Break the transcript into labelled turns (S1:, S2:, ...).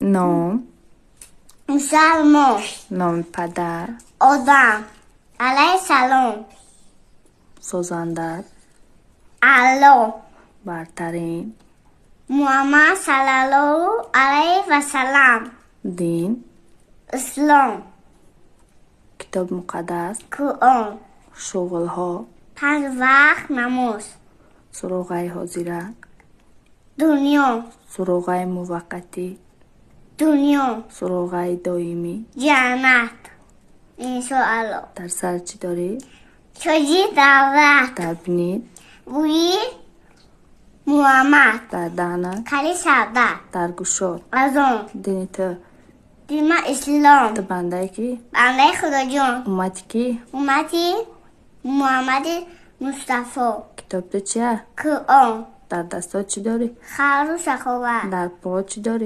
S1: نام
S2: مسلمان.
S1: نام پدر
S2: آدم. علیه سلام.
S1: سازنده
S2: الله.
S1: برترین
S2: محمد صلی الله علیه و سلم.
S1: دین
S2: اسلام.
S1: کتاب مقدس
S2: قرآن.
S1: شغلها
S2: 5 وقت نماز.
S1: سروغای حاضره
S2: دنیا.
S1: سروغای موقتی
S2: دنیا.
S1: سروغای دائمی
S2: جنت. انشاءالله.
S1: در سر چی داری؟
S2: چجی دعوت.
S1: در بینید
S2: بویی محمد.
S1: در دهنت
S2: کلی سرده.
S1: در گوشات
S2: از آن
S1: دین تو
S2: دین اسلام.
S1: تو بنده کی؟
S2: بنده خدا جان.
S1: امتی کی؟
S2: امتی محمد مصطفی.
S1: کتاب تو چیه؟
S2: قرآن.
S1: در دستات چی داری؟
S2: خر و سخاوت.
S1: در پاهات چی داری؟